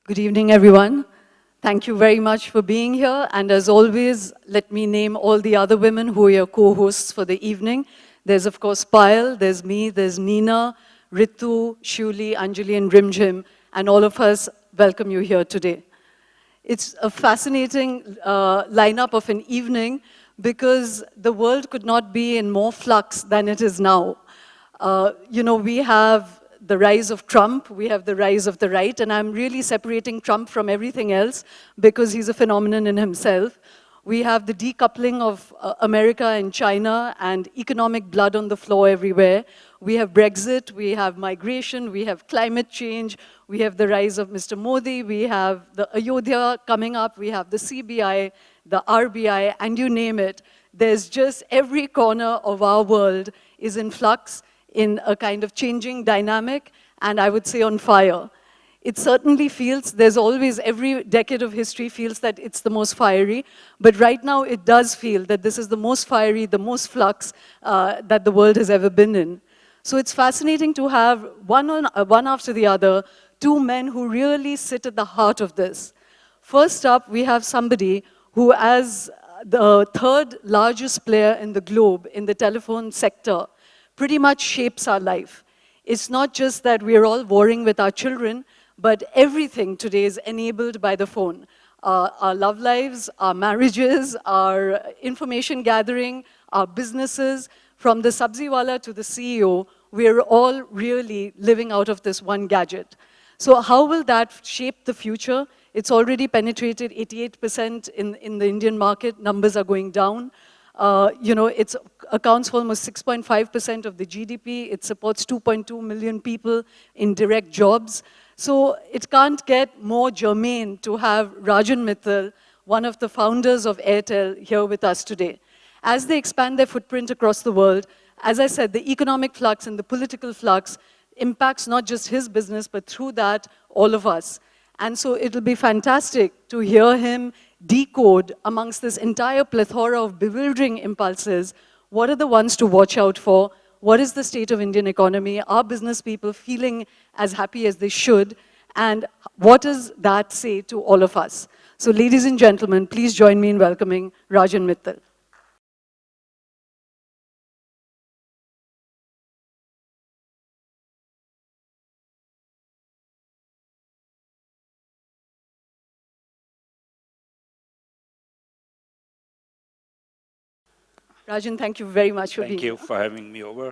Good evening, everyone. Thank you very much for being here. And as always, let me name all the other women who are your co-hosts for the evening. There's, of course, Payal, there's me, there's Nina, Ritu, Shuli, Anjali, and Rimjim. And all of us welcome you here today. It's a fascinating lineup of an evening because the world could not be in more flux than it is now. We have the rise of Trump, we have the rise of the right, and I'm really separating Trump from everything else because he's a phenomenon in himself. We have the decoupling of America and China and economic blood on the floor everywhere. We have Brexit, we have migration, we have climate change, we have the rise of Mr. Modi, we have the Ayodhya coming up, we have the CBI, the RBI, and you name it. There's just every corner of our world is in flux, in a kind of changing dynamic, and I would say on fire. It certainly feels, there's always, every decade of history feels that it's the most fiery, but right now it does feel that this is the most fiery, the most flux that the world has ever been in. So it's fascinating to have one after the other, two men who really sit at the heart of this. First up, we have somebody who, as the third largest player in the globe in the telephone sector, pretty much shapes our life. It's not just that we're all warring with our children, but everything today is enabled by the phone. Our love lives, our marriages, our information gathering, our businesses, from the sabziwala to the CEO, we're all really living out of this one gadget. So how will that shape the future? It's already penetrated 88% in the Indian market. Numbers are going down. It accounts for almost 6.5% of the GDP. It supports 2.2 million people in direct jobs. So it can't get more germane to have Rajan Mittal, one of the founders of Airtel, here with us today. As they expand their footprint across the world, as I said, the economic flux and the political flux impacts not just his business, but through that, all of us. And so it'll be fantastic to hear him decode amongst this entire plethora of bewildering impulses, what are the ones to watch out for, what is the state of Indian economy, are business people feeling as happy as they should, and what does that say to all of us? So ladies and gentlemen, please join me in welcoming Rajan Mittal. Rajan, thank you very much for being here. Thank you for having me over.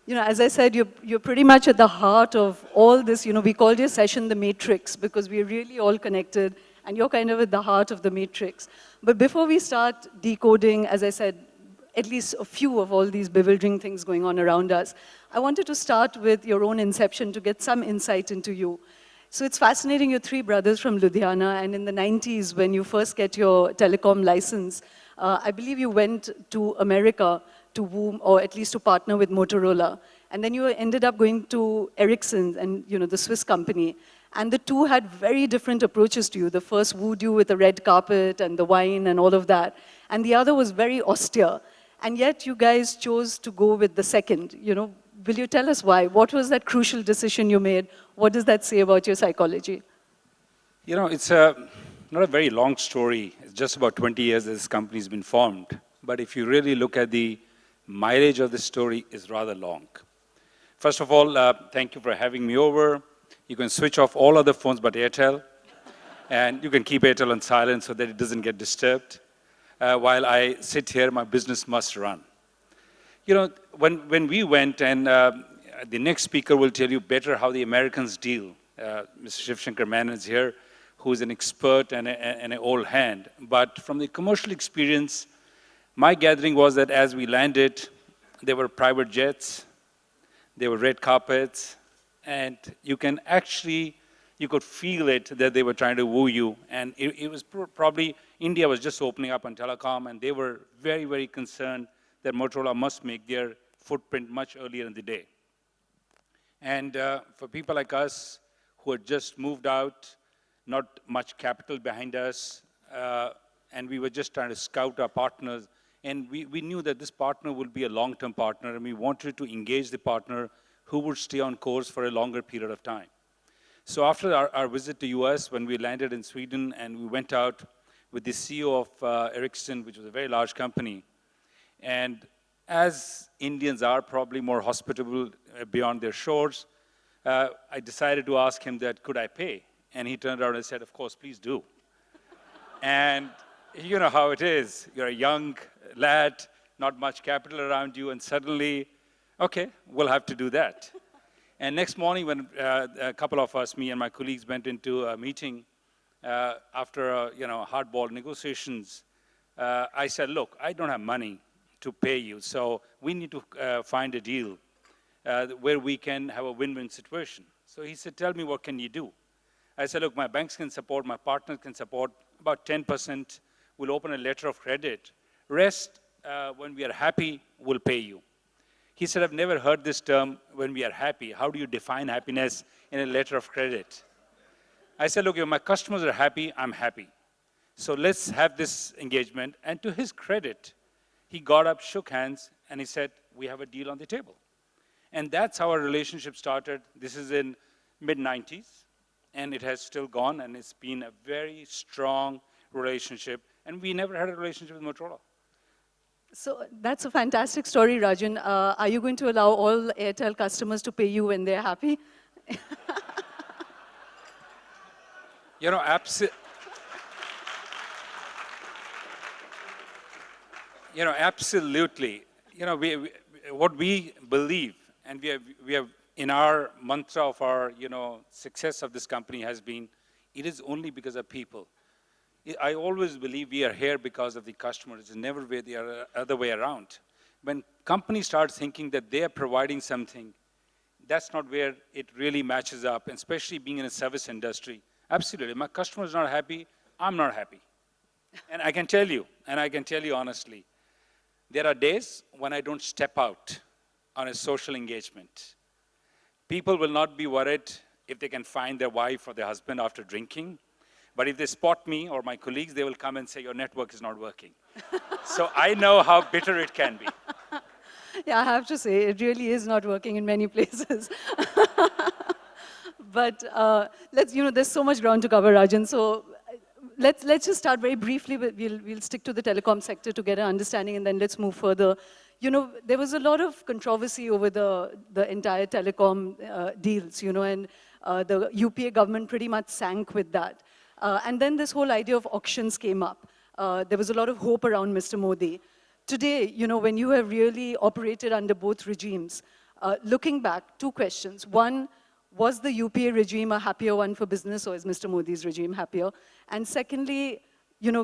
As I said, you're pretty much at the heart of all this. We called your session the Matrix because we're really all connected, and you're kind of at the heart of the Matrix. But before we start decoding, as I said, at least a few of all these bewildering things going on around us, I wanted to start with your own inception to get some insight into you. So it's fascinating, you're three brothers from Ludhiana, and in the 90s, when you first get your telecom license, I believe you went to America to woo, or at least to partner with Motorola. And then you ended up going to Ericsson and the Swiss company. And the two had very different approaches to you. The first wooed you with the red carpet and the wine and all of that. And the other was very austere. And yet you guys chose to go with the second. Will you tell us why? What was that crucial decision you made? What does that say about your psychology? It's not a very long story. It's just about 20 years that this company's been formed. But if you really look at the mileage of the story, is rather long. First of all, thank you for having me over. You can switch off all other phones but Airtel. And you can keep Airtel on silent so that it doesn't get disturbed. While I sit here, my business must run. When we went, and the next speaker will tell you better how the Americans deal. Mr. Shiv Shankar Menon is here, who is an expert and an old hand. But from the commercial experience, my gathering was that as we landed, there were private jets, there were red carpets, and you could feel it that they were trying to woo you. And it was probably, India was just opening up on telecom, and they were very, very concerned that Motorola must make their footprint much earlier in the day. And for people like us who had just moved out, not much capital behind us, and we were just trying to scout our partners, and we knew that this partner would be a long-term partner, and we wanted to engage the partner who would stay on course for a longer period of time. So after our visit to US, when we landed in Sweden and we went out with the CEO of Ericsson, which was a very large company, and as Indians are probably more hospitable beyond their shores, I decided to ask him that, could I pay? And he turned around and said, of course, please do. And you know how it is. You're a young lad, not much capital around you, and suddenly, okay, we'll have to do that. And next morning, when a couple of us, me and my colleagues, went into a meeting after hardball negotiations, I said, look, I don't have money to pay you, so we need to find a deal where we can have a win-win situation. So he said, tell me, what can you do? I said, look, my banks can support, my partners can support, about 10% will open a letter of credit. Rest, when we are happy, we'll pay you. He said, I've never heard this term, when we are happy. How do you define happiness in a letter of credit? I said, look, if my customers are happy, I'm happy. So let's have this engagement. And to his credit, he got up, shook hands, and he said, we have a deal on the table. And that's how our relationship started. This is in mid-90s, and it has still gone, and it's been a very strong relationship. And we never had a relationship with Motorola. So that's a fantastic story, Rajan. Are you going to allow all Airtel customers to pay you when they're happy? You know, absolutely. You know, what we believe, and we have in our mantra of our, success of this company has been, it is only because of people. I always believe we are here because of the customers. It's never the other way around. When companies start thinking that they are providing something, that's not where it really matches up, and especially being in a service industry. Absolutely, my customer is not happy, I'm not happy. And I can tell you honestly, there are days when I don't step out on a social engagement. People will not be worried if they can find their wife or their husband after drinking. But if they spot me or my colleagues, they will come and say, your network is not working. So I know how bitter it can be. Yeah, I have to say, it really is not working in many places. But there's so much ground to cover, Rajan. So let's just start very briefly. We'll stick to the telecom sector to get an understanding, and then let's move further. There was a lot of controversy over the entire telecom deals, and the UPA government pretty much sank with that. And then this whole idea of auctions came up. There was a lot of hope around Mr. Modi. Today, when you have really operated under both regimes, looking back, two questions. One, was the UPA regime a happier one for business, or is Mr. Modi's regime happier? And secondly,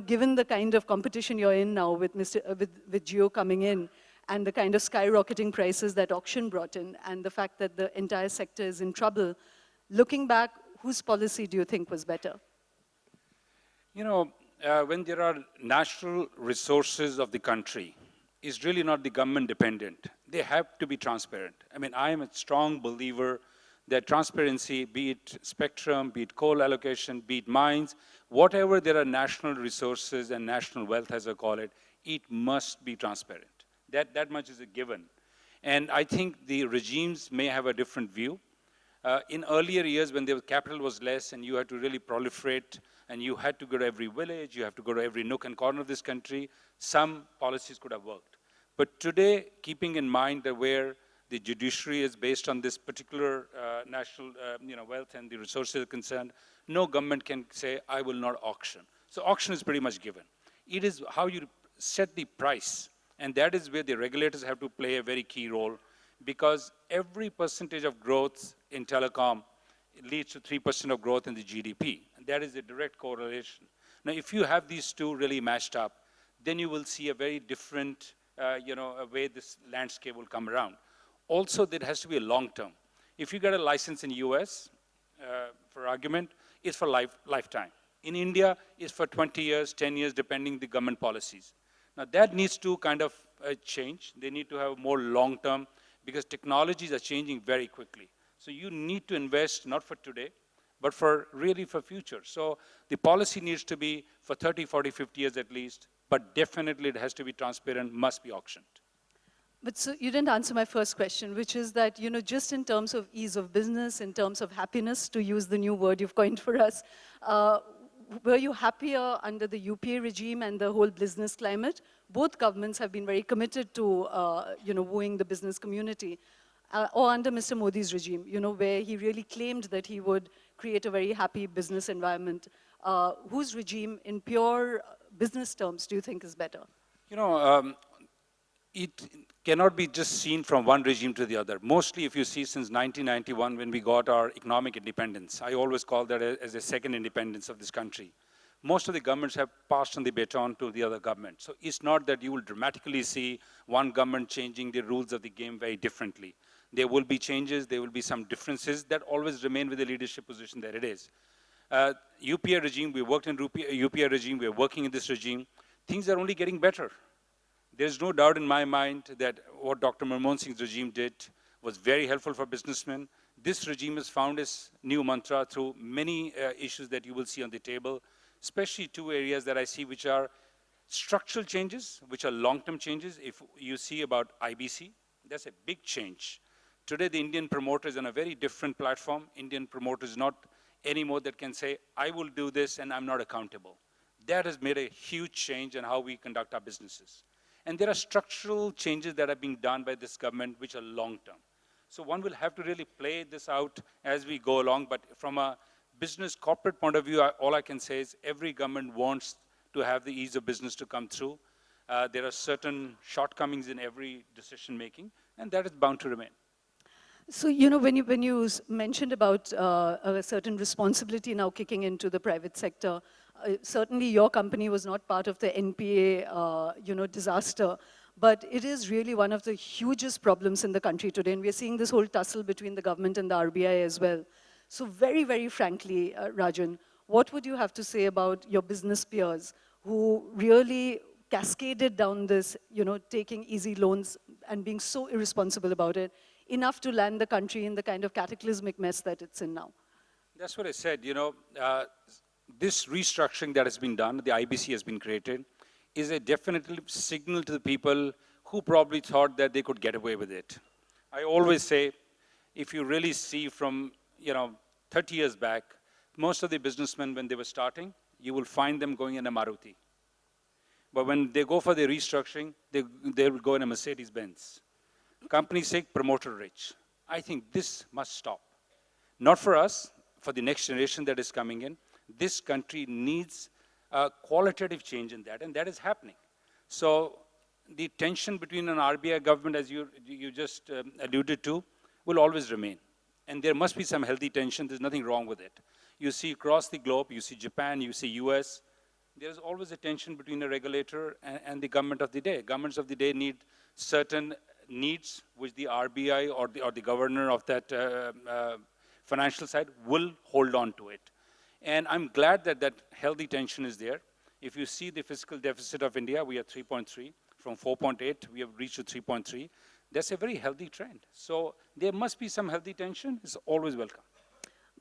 given the kind of competition you're in now with Jio coming in, and the kind of skyrocketing prices that auction brought in, and the fact that the entire sector is in trouble, looking back, whose policy do you think was better? When there are natural resources of the country, it's really not the government dependent. They have to be transparent. I mean, I am a strong believer that transparency, be it spectrum, be it coal allocation, be it mines, whatever there are national resources and national wealth, as I call it, it must be transparent. That much is a given. And I think the regimes may have a different view. In earlier years, when the capital was less and you had to really proliferate and you had to go to every village, you have to go to every nook and corner of this country, some policies could have worked. But today, keeping in mind that where the judiciary is based on this particular national wealth and the resources are concerned, no government can say, I will not auction. So auction is pretty much given. It is how you set the price, and that is where the regulators have to play a very key role, because every percentage of growth in telecom leads to 3% of growth in the GDP. And that is a direct correlation. Now, if you have these two really matched up, then you will see a very different way this landscape will come around. Also, there has to be a long term. If you get a license in US, for argument, it's for lifetime. In India, it's for 20 years, 10 years, depending the government policies. Now, that needs to kind of change. They need to have more long term, because technologies are changing very quickly. So you need to invest not for today, but for really for future. So the policy needs to be for 30, 40, 50 years at least, but definitely it has to be transparent, must be auctioned. But so you didn't answer my first question, which is that, just in terms of ease of business, in terms of happiness, to use the new word you've coined for us, uh, were you happier under the UPA regime and the whole business climate? Both governments have been very committed to, wooing the business community. Or under Mr. Modi's regime, where he really claimed that he would create a very happy business environment. Whose regime, in pure business terms, do you think is better? You know, it cannot be just seen from one regime to the other. Mostly, if you see since 1991, when we got our economic independence, I always call that as a second independence of this country. Most of the governments have passed on the baton to the other government. So it's not that you will dramatically see one government changing the rules of the game very differently. There will be changes, there will be some differences that always remain with the leadership position that it is. UPA regime, we worked in UPA regime, we're working in this regime. Things are only getting better. There's no doubt in my mind that what Dr. Manmohan Singh's regime did was very helpful for businessmen. This regime has found its new mantra through many issues that you will see on the table, especially two areas that I see which are structural changes, which are long-term changes. If you see about IBC, that's a big change. Today, the Indian promoter is on a very different platform. Indian promoter is not anymore that can say, I will do this and I'm not accountable. That has made a huge change in how we conduct our businesses. And there are structural changes that are being done by this government which are long-term. So one will have to really play this out as we go along. But from a business corporate point of view, all I can say is every government wants to have the ease of business to come through. There are certain shortcomings in every decision making, and that is bound to remain. So, when you mentioned about a certain responsibility now kicking into the private sector, certainly your company was not part of the NPA, disaster, but it is really one of the hugest problems in the country today, and we're seeing this whole tussle between the government and the RBI as well. So very, very frankly, Rajan, what would you have to say about your business peers who really cascaded down this, taking easy loans and being so irresponsible about it, enough to land the country in the kind of cataclysmic mess that it's in now? That's what I said, this restructuring that has been done, the IBC has been created, is a definite signal to the people who probably thought that they could get away with it. I always say, if you really see from, 30 years back, most of the businessmen, when they were starting, you will find them going in a Maruti. But when they go for the restructuring, they will go in a Mercedes-Benz. Companies say promoter rich. I think this must stop. Not for us, for the next generation that is coming in. This country needs a qualitative change in that, and that is happening. So the tension between an RBI government, as you just alluded to, will always remain. And there must be some healthy tension. There's nothing wrong with it. You see across the globe, you see Japan, you see US, there's always a tension between the regulator and the government of the day. Governments of the day need certain needs which the RBI or the governor of that financial side will hold on to it. And I'm glad that that healthy tension is there. If you see the fiscal deficit of India, we are 3.3. From 4.8, we have reached to 3.3. That's a very healthy trend. So there must be some healthy tension. It's always welcome.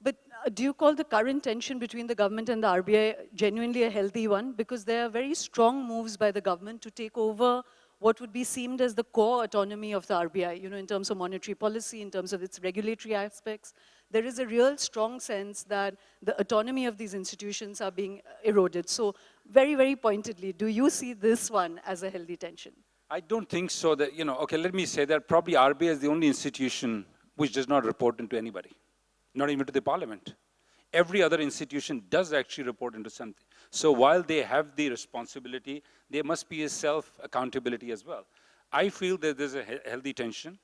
But do you call the current tension between the government and the RBI genuinely a healthy one? Because there are very strong moves by the government to take over what would be seen as the core autonomy of the RBI, in terms of monetary policy, in terms of its regulatory aspects. There is a real strong sense that the autonomy of these institutions are being eroded. So very, very pointedly, do you see this one as a healthy tension? I don't think so that, okay, let me say that probably RBI is the only institution which does not report into anybody, not even to the parliament. Every other institution does actually report into something. So while they have the responsibility, there must be a self-accountability as well. I feel that there's a healthy tension,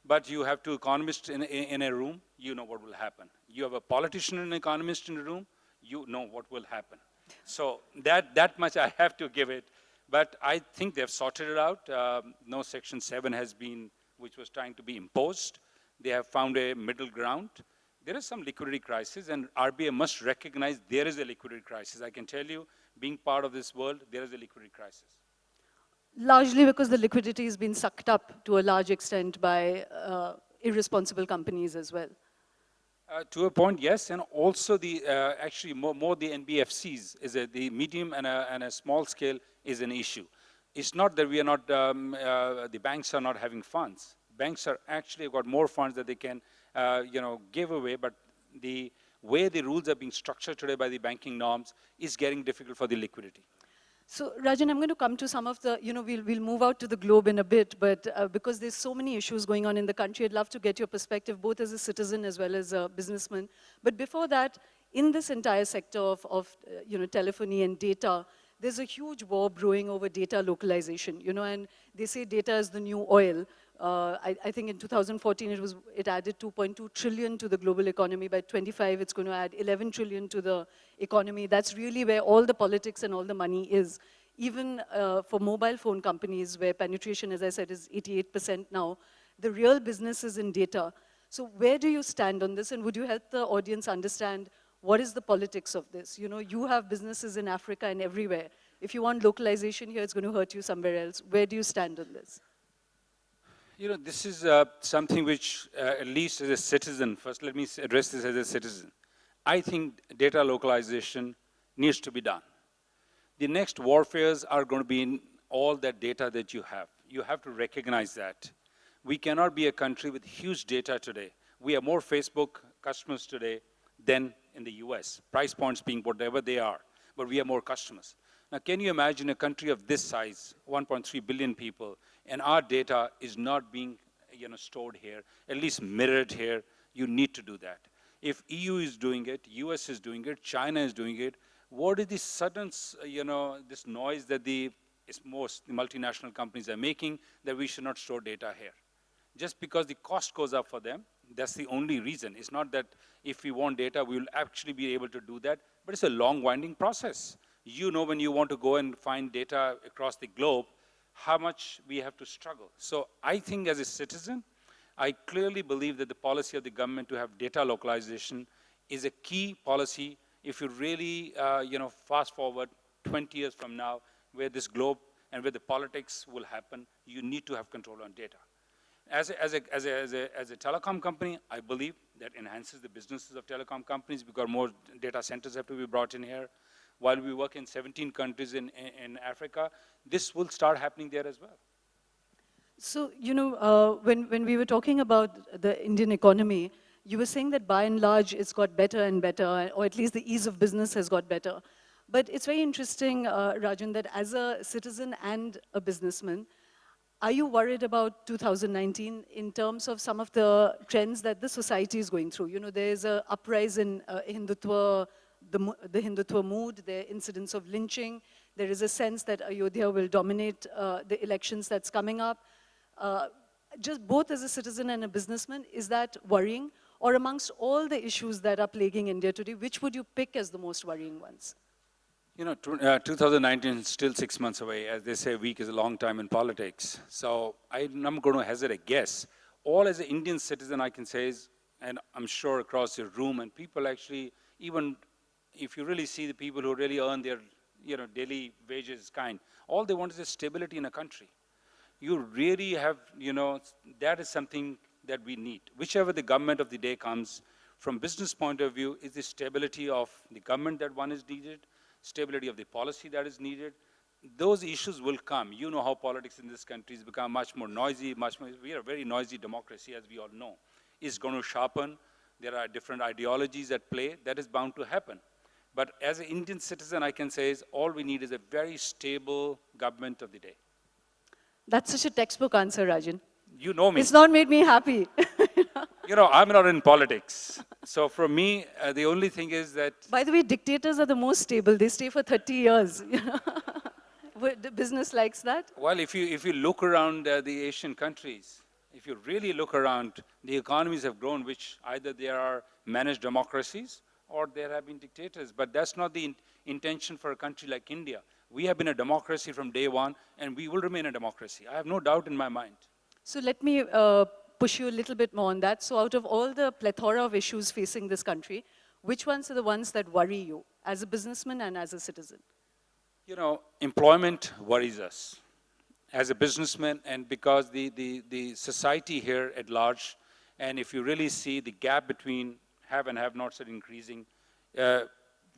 but you have two economists in a room, you know what will happen. You have a politician and an economist in a room, you know what will happen. So that much I have to give it. But I think they've sorted it out. No Section 7 has been, which was trying to be imposed. They have found a middle ground. There is some liquidity crisis, and RBI must recognize there is a liquidity crisis. I can tell you, being part of this world, there is a liquidity crisis. Largely because the liquidity has been sucked up to a large extent by irresponsible companies as well. To a point, yes, and also the actually more the NBFCs is the medium and a small scale is an issue. it's not that we are not, the banks are not having funds. Banks are actually got more funds that they can, give away, but the way the rules are being structured today by the banking norms is getting difficult for the liquidity. So, Rajan, I'm going to come to some of the, we'll move out to the globe in a bit, but because there's so many issues going on in the country, I'd love to get your perspective, both as a citizen as well as a businessman. But before that, in this entire sector of telephony and data, there's a huge war brewing over data localization, and they say data is the new oil. I think in 2014, it added 2.2 trillion to the global economy. By 25, it's going to add 11 trillion to the economy. That's really where all the politics and all the money is. Even for mobile phone companies, where penetration, as I said, is 88% now, the real business is in data. So where do you stand on this? And would you help the audience understand what is the politics of this? You have businesses in Africa and everywhere. If you want localization here, it's going to hurt you somewhere else. Where do you stand on this? This is something which, at least as a citizen, first let me address this as a citizen. I think data localization needs to be done. The next warfares are going to be in all that data that you have. You have to recognize that. We cannot be a country with huge data today. We have more Facebook customers today than in the US, price points being whatever they are, but we have more customers. Now, can you imagine a country of this size, 1.3 billion people, and our data is not being stored here, at least mirrored here? You need to do that. If EU is doing it, US is doing it, China is doing it, what is the sudden, this noise that most multinational companies are making that we should not store data here? Just because the cost goes up for them, that's the only reason. It's not that if we want data, we will actually be able to do that, but it's a long, winding process. When you want to go and find data across the globe, how much we have to struggle. So I think as a citizen, I clearly believe that the policy of the government to have data localization is a key policy. If you really, fast forward 20 years from now, where this globe and where the politics will happen, you need to have control on data. As a telecom company, I believe that enhances the businesses of telecom companies because more data centers have to be brought in here. While we work in 17 countries in Africa, this will start happening there as well. So, when we were talking about the Indian economy, you were saying that by and large it's got better and better, or at least the ease of business has got better. But it's very interesting, Rajan, that as a citizen and a businessman, are you worried about 2019 in terms of some of the trends that the society is going through? There's an uprise in Hindutva, the Hindutva mood, there are incidents of lynching. There is a sense that Ayodhya will dominate the elections that's coming up. Just both as a citizen and a businessman, is that worrying? Or amongst all the issues that are plaguing India today, which would you pick as the most worrying ones? 2019 is still 6 months away. As they say, a week is a long time in politics. So I'm going to hazard a guess. All as an Indian citizen I can say is, and I'm sure across your room, and people actually, even if you really see the people who really earn their daily wages all they want is a stability in a country. You really have, that is something that we need. Whichever the government of the day comes, from business point of view, is the stability of the government that one is needed, stability of the policy that is needed. Those issues will come. You know how politics in this country has become much more noisy, we are a very noisy democracy, as we all know. It's going to sharpen. There are different ideologies at play. That is bound to happen. But as an Indian citizen, I can say is all we need is a very stable government of the day. That's such a textbook answer, Rajan. You know me. It's not made me happy. I'm not in politics. So for me, the only thing is that... By the way, dictators are the most stable. They stay for 30 years. The business likes that. Well, if you look around the Asian countries, if you really look around, the economies have grown, which either they are managed democracies or there have been dictators. But that's not the intention for a country like India. We have been a democracy from day one, and we will remain a democracy. I have no doubt in my mind. So let me push you a little bit more on that. So out of all the plethora of issues facing this country, which ones are the ones that worry you as a businessman and as a citizen? Employment worries us as a businessman, and because the society here at large, and if you really see the gap between have and have nots are increasing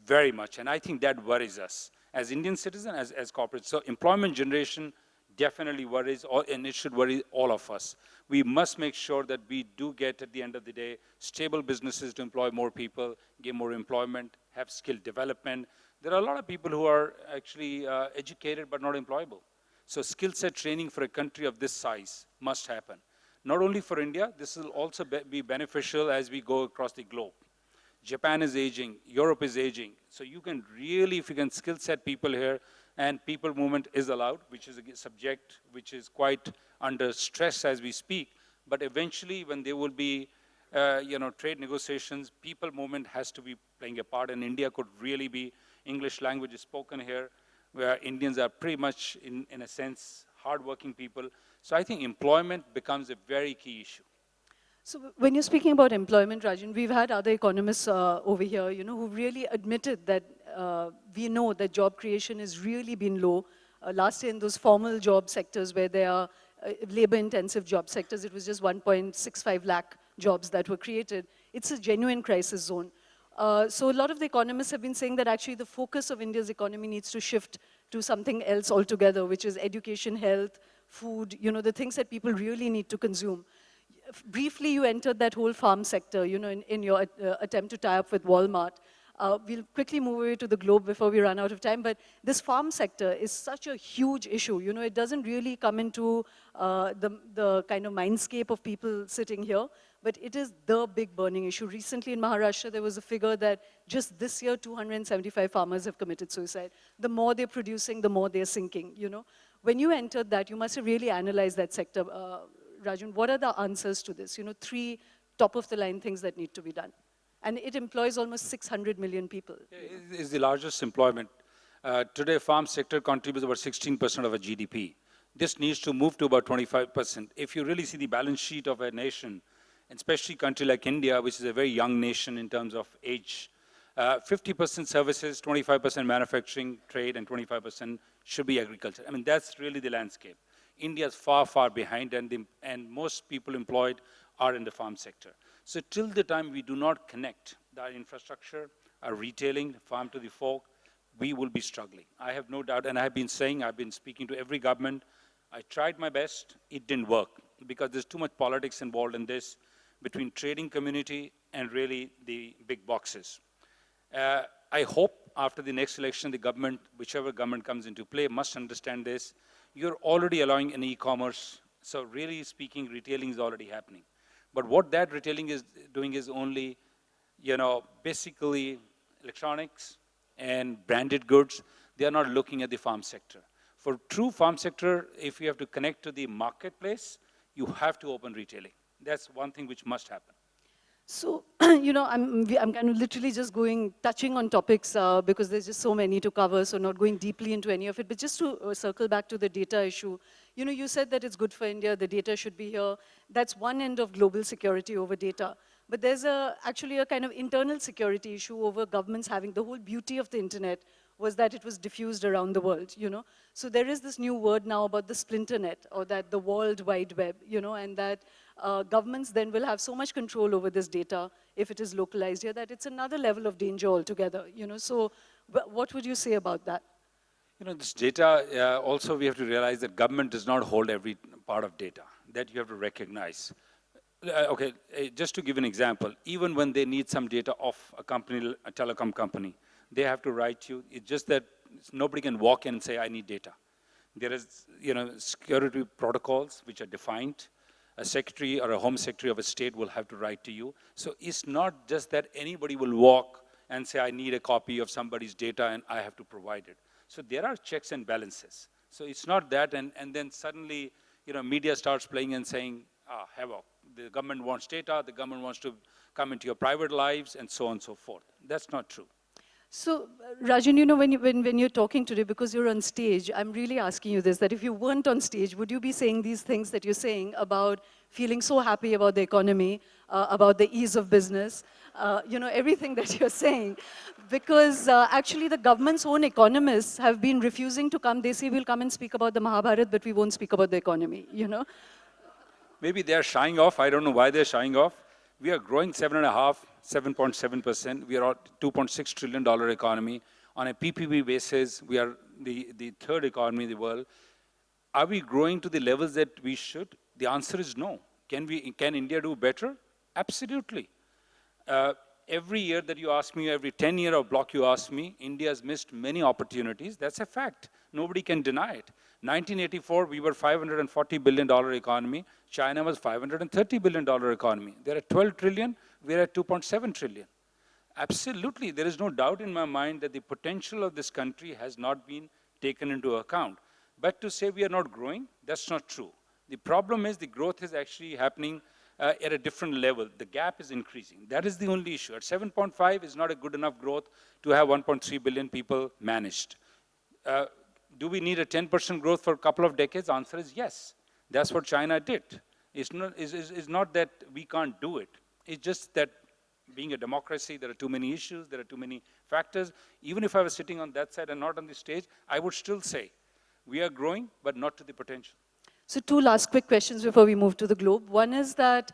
very much. And I think that worries us as Indian citizens, as corporates. So employment generation definitely worries, and it should worry all of us. We must make sure that we do get, at the end of the day, stable businesses to employ more people, give more employment, have skill development. There are a lot of people who are actually educated but not employable. So skill set training for a country of this size must happen. Not only for India, this will also be beneficial as we go across the globe. Japan is aging, Europe is aging. So you can really, if you can skill set people here, and people movement is allowed, which is a subject which is quite under stress as we speak. But eventually, when there will be, trade negotiations, people movement has to be playing a part, and India could really be, English language is spoken here, where Indians are pretty much, in a sense, hardworking people. So I think employment becomes a very key issue. So when you're speaking about employment, Rajan, we've had other economists over here, who really admitted that we know that job creation has really been low. Last year in those formal job sectors where there are labor-intensive job sectors, it was just 1.65 lakh jobs that were created. It's a genuine crisis zone. So a lot of the economists have been saying that actually the focus of India's economy needs to shift to something else altogether, which is education, health, food, the things that people really need to consume. Briefly, you entered that whole farm sector, in your attempt to tie up with Walmart. We'll quickly move away to the globe before we run out of time, but this farm sector is such a huge issue. It doesn't really come into the kind of mindscape of people sitting here, but it is the big burning issue. Recently in Maharashtra, there was a figure that just this year, 275 farmers have committed suicide. The more they're producing, the more they're sinking, When you entered that, you must have really analyzed that sector. Rajan, what are the answers to this? 3 top-of-the-line things that need to be done. And it employs almost 600 million people. It is the largest employment. Today, farm sector contributes about 16% of our GDP. This needs to move to about 25%. If you really see the balance sheet of a nation, especially a country like India, which is a very young nation in terms of age, 50% services, 25% manufacturing, trade, and 25% should be agriculture. I mean, that's really the landscape. India is far, far behind, and most people employed are in the farm sector. So till the time we do not connect our infrastructure, our retailing, farm to the fork, we will be struggling. I have no doubt, and I've been speaking to every government. I tried my best, it didn't work, because there's too much politics involved in this, between trading community and really the big boxes. I hope after the next election, the government, whichever government comes into play, must understand this. You're already allowing an e-commerce, so really speaking, retailing is already happening. But what that retailing is doing is only, basically electronics and branded goods. They are not looking at the farm sector. For true farm sector, if you have to connect to the marketplace, you have to open retailing. That's one thing which must happen. So, I'm kind of literally just touching on topics because there's just so many to cover, so not going deeply into any of it. But just to circle back to the data issue, you said that it's good for India, the data should be here. That's one end of global security over data. But there's actually a kind of internal security issue over governments having the whole beauty of the internet was that it was diffused around the world, So there is this new word now about the splinter net, or that the World Wide Web, and that governments then will have so much control over this data if it is localized here that it's another level of danger altogether, So what would you say about that? This data, also we have to realize that government does not hold every part of data. That you have to recognize. Okay, just to give an example, even when they need some data of a company, a telecom company, they have to write you. It's just that nobody can walk in and say, I need data. There is, security protocols which are defined. A secretary or a home secretary of a state will have to write to you. So it's not just that anybody will walk and say, I need a copy of somebody's data and I have to provide it. So there are checks and balances. So it's not that, and then suddenly, media starts playing and saying, havoc. The government wants data, the government wants to come into your private lives, and so on and so forth. That's not true. So, Rajan, when you're talking today, because you're on stage, I'm really asking you this, that if you weren't on stage, would you be saying these things that you're saying about feeling so happy about the economy, about the ease of business, everything that you're saying? Because actually the government's own economists have been refusing to come. They say we'll come and speak about the Mahabharata, but we won't speak about the economy, Maybe they're shying off. I don't know why they're shying off. We are growing 7.7%. We are at $2.6 trillion economy. On a PPP basis, we are the third economy in the world. Are we growing to the levels that we should? The answer is no. Can India do better? Absolutely. Every year that you ask me, every 10-year block you ask me, India has missed many opportunities. That's a fact. Nobody can deny it. 1984, we were $540 billion economy. China was $530 billion economy. They're at 12 trillion, we're at 2.7 trillion. Absolutely, there is no doubt in my mind that the potential of this country has not been taken into account. But to say we are not growing, that's not true. The problem is the growth is actually happening at a different level. The gap is increasing. That is the only issue. At 7.5 is not a good enough growth to have 1.3 billion people managed. Do we need a 10% growth for a couple of decades? The answer is yes. That's what China did. It's not that we can't do it. It's just that being a democracy, there are too many issues, there are too many factors. Even if I was sitting on that side and not on the stage, I would still say, we are growing, but not to the potential. So two last quick questions before we move to the globe. One is that,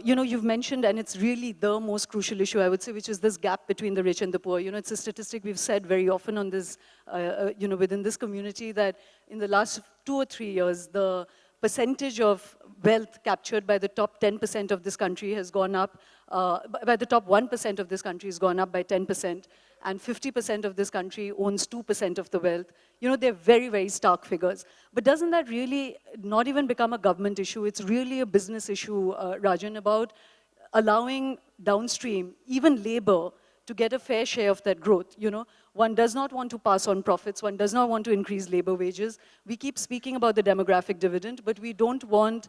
you've mentioned, and it's really the most crucial issue, I would say, which is this gap between the rich and the poor. It's a statistic we've said very often on this, within this community, that in the last 2 or 3 years, the percentage of wealth captured by the top 10% of this country has gone up, by the top 1% of this country has gone up by 10%, and 50% of this country owns 2% of the wealth. They're very, very stark figures. But doesn't that really not even become a government issue? It's really a business issue, Rajan, about allowing downstream, even labor, to get a fair share of that growth. One does not want to pass on profits. One does not want to increase labor wages. We keep speaking about the demographic dividend, but we don't want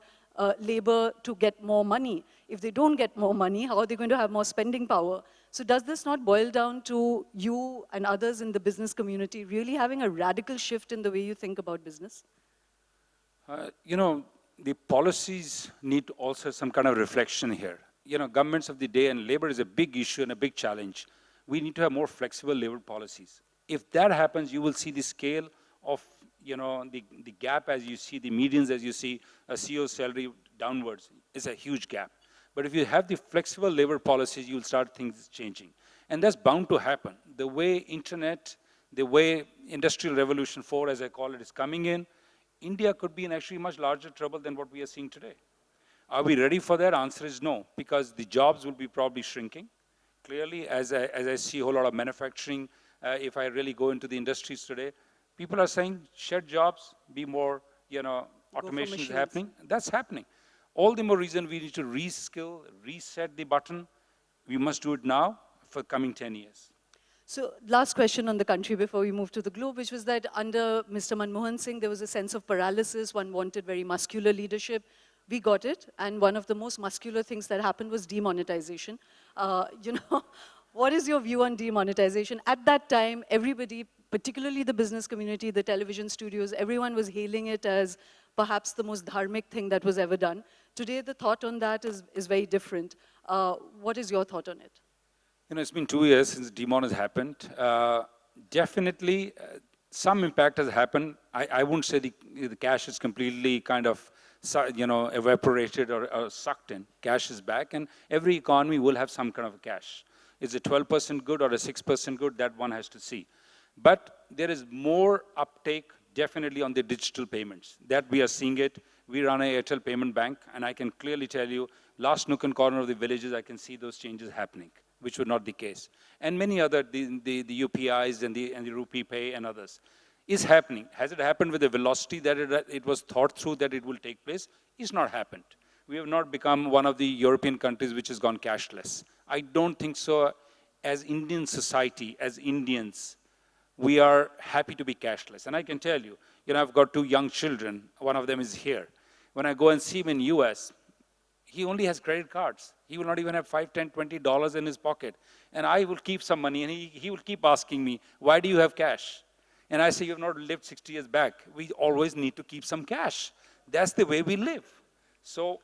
labor to get more money. If they don't get more money, how are they going to have more spending power? So does this not boil down to you and others in the business community really having a radical shift in the way you think about business? The policies need also some kind of reflection here. Governments of the day, and labor is a big issue and a big challenge. We need to have more flexible labor policies. If that happens, you will see the scale of, the gap as you see, the medians as you see, a CEO salary downwards is a huge gap. But if you have the flexible labor policies, you'll start things changing. And that's bound to happen. The way internet, the way Industrial Revolution 4, as I call it, is coming in, India could be in actually much larger trouble than what we are seeing today. Are we ready for that? Answer is no, because the jobs will be probably shrinking. Clearly, as I see a whole lot of manufacturing, if I really go into the industries today, people are saying, shed jobs, be more, automation is happening. That's happening. All the more reason we need to reskill, reset the button. We must do it now for coming 10 years. So last question on the country before we move to the globe, which was that under Mr. Manmohan Singh, there was a sense of paralysis. One wanted very muscular leadership. We got it, and one of the most muscular things that happened was demonetization. What is your view on demonetization? At that time, everybody, particularly the business community, the television studios, everyone was hailing it as perhaps the most dharmic thing that was ever done. Today, the thought on that is very different. What is your thought on it? It's been 2 years since demon has happened. Definitely, some impact has happened. I wouldn't say the cash is completely kind of, evaporated or sucked in. Cash is back, and every economy will have some kind of cash. Is it 12% good or a 6% good? That one has to see. But there is more uptake definitely on the digital payments. That we are seeing it. We run a Airtel payment bank, and I can clearly tell you, last nook and corner of the villages, I can see those changes happening, which were not the case. And many other, the UPIs and the Rupee Pay and others, is happening. Has it happened with the velocity that it was thought through that it will take place? It's not happened. We have not become one of the European countries which has gone cashless. I don't think so. As Indian society, as Indians, we are happy to be cashless. And I can tell you, I've got 2 young children. One of them is here. When I go and see him in US, he only has credit cards. He will not even have $5, $10, $20 in his pocket. And I will keep some money, and he will keep asking me, why do you have cash? And I say, you have not lived 60 years back. We always need to keep some cash. That's the way we live. So,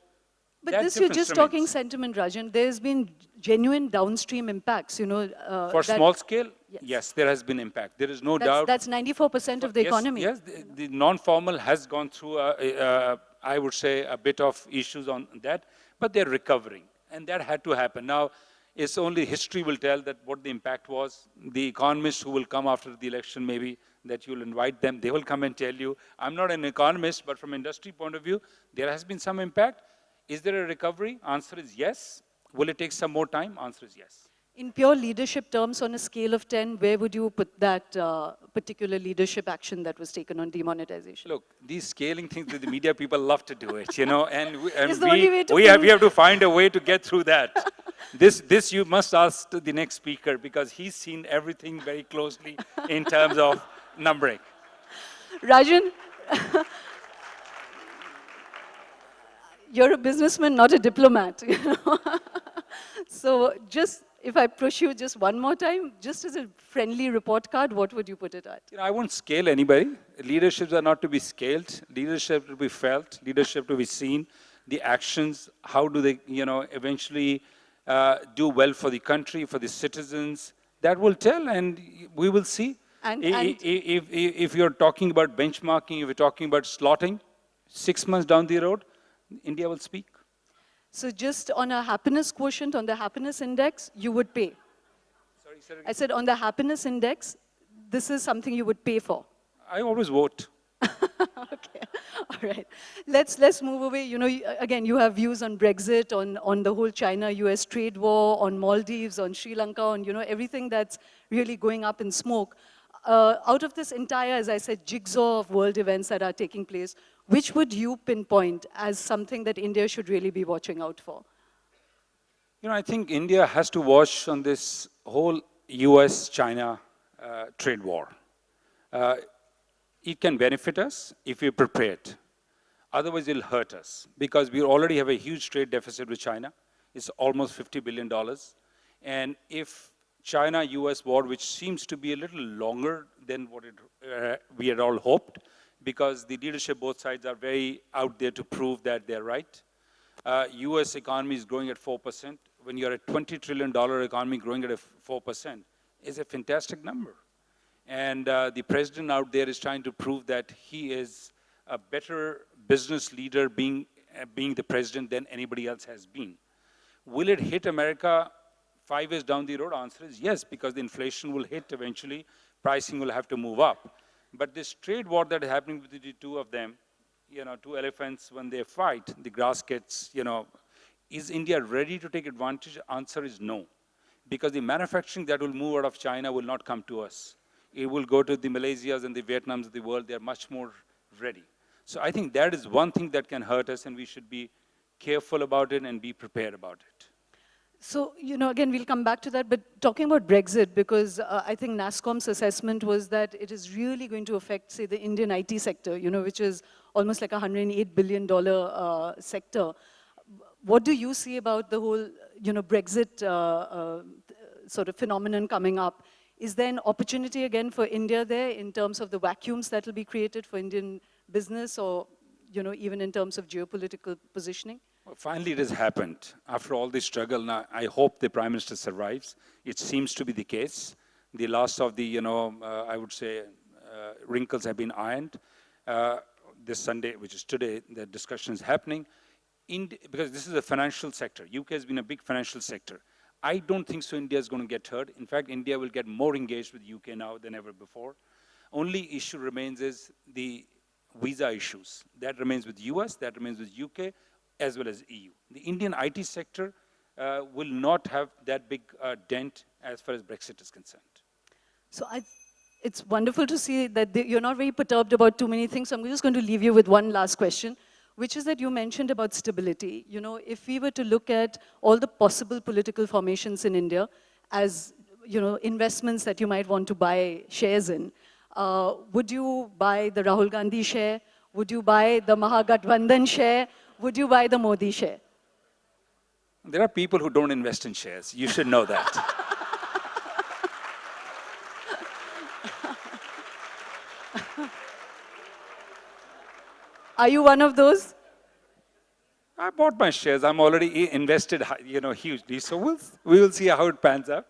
but this you're just talking sentiment, Rajan. There's been genuine downstream impacts, For small scale, yes, there has been impact. There is no doubt. That's 94% of the economy. Yes, the non-formal has gone through, I would say, a bit of issues on that, but they're recovering. And that had to happen. Now, It's only history will tell that what the impact was. The economists who will come after the election, maybe that you'll invite them, they will come and tell you. I'm not an economist, but from industry point of view, there has been some impact. Is there a recovery? Answer is yes. Will it take some more time? Answer is yes. In pure leadership terms, on a scale of 10, where would you put that particular leadership action that was taken on demonetization? Look, these scaling things, the media people love to do it, and It's the only way to we have to find a way to get through that. This you must ask the next speaker, because he's seen everything very closely in terms of numbering. Rajan, you're a businessman, not a diplomat. So just, if I push you just one more time, just as a friendly report card, what would you put it at? I won't scale anybody. Leaderships are not to be scaled. Leadership to be felt. Leadership to be seen. The actions, how do they, eventually do well for the country, for the citizens? That will tell, and we will see. If you're talking about benchmarking, if you're talking about slotting, 6 months down the road, India will speak. So just on a happiness quotient, on the happiness index, you would pay. Sorry, sir. I said on the happiness index, this is something you would pay for. I always vote. Okay, all right. Let's move away. Again, you have views on Brexit, on the whole China-US trade war, on Maldives, on Sri Lanka, on everything that's really going up in smoke. Out of this entire, as I said, jigsaw of world events that are taking place, which would you pinpoint as something that India should really be watching out for? I think India has to watch on this whole US-China trade war. It can benefit us if we're prepared. Otherwise, it'll hurt us, because we already have a huge trade deficit with China. It's almost $50 billion. And if China-US war, which seems to be a little longer than what we had all hoped, because the leadership both sides are very out there to prove that they're right. US economy is growing at 4%. When you're a $20 trillion economy growing at 4%, is a fantastic number. And the president out there is trying to prove that he is a better business leader being the president than anybody else has been. Will it hit America 5 years down the road? Answer is yes, because the inflation will hit eventually, pricing will have to move up. But this trade war that is happening between the two of them, two elephants, when they fight, the grass gets, is India ready to take advantage? Answer is no. Because the manufacturing that will move out of China will not come to us. It will go to the Malaysias and the Vietnams of the world. They're much more ready. So I think that is one thing that can hurt us, and we should be careful about it and be prepared about it. So, again, we'll come back to that, but talking about Brexit, because I think NASSCOM's assessment was that it is really going to affect, say, the Indian IT sector, which is almost like a $108 billion sector. What do you see about the whole, Brexit sort of phenomenon coming up? Is there an opportunity again for India there in terms of the vacuums that will be created for Indian business, or, even in terms of geopolitical positioning? Well, finally, it has happened. After all this struggle, now I hope the Prime Minister survives. It seems to be the case. The last of the, I would say, wrinkles have been ironed. This Sunday, which is today, the discussion is happening. Because this is a financial sector. UK has been a big financial sector. I don't think so India is going to get hurt. In fact, India will get more engaged with UK now than ever before. Only issue remains is the visa issues. That remains with US, that remains with UK, as well as EU. The Indian IT sector will not have that big dent as far as Brexit is concerned. So it's wonderful to see that you're not very perturbed about too many things. So I'm just going to leave you with one last question, which is that you mentioned about stability. If we were to look at all the possible political formations in India as, investments that you might want to buy shares in, would you buy the Rahul Gandhi share? Would you buy the Mahagathbandhan share? Would you buy the Modi share? There are people who don't invest in shares. You should know that. Are you one of those? I bought my shares. I'm already invested, hugely. So we will see how it pans out.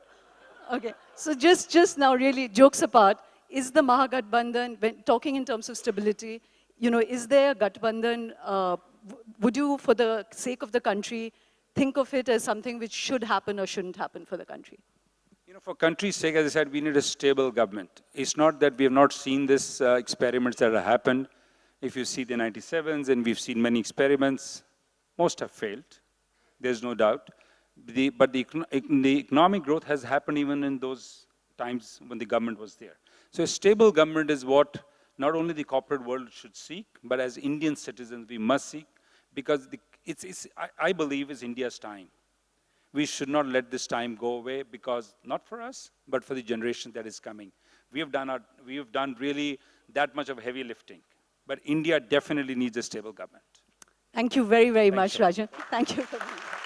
Okay. So just now, really, jokes apart, is the Mahagathbandhan, when talking in terms of stability, is there a Gathbandhan? Would you, for the sake of the country, think of it as something which should happen or shouldn't happen for the country? You know, for country's sake, as I said, we need a stable government. It's not that we have not seen this experiments that have happened. If you see the 97s, and we've seen many experiments, most have failed. There's no doubt. But the economic growth has happened even in those times when the government was there. So a stable government is what not only the corporate world should seek, but as Indian citizens we must seek, because I believe it's India's time. We should not let this time go away, because not for us, but for the generation that is coming. We have done really that much of heavy lifting. But India definitely needs a stable government. Thank you very, very Thank much, you. Rajan. Thank you for being here.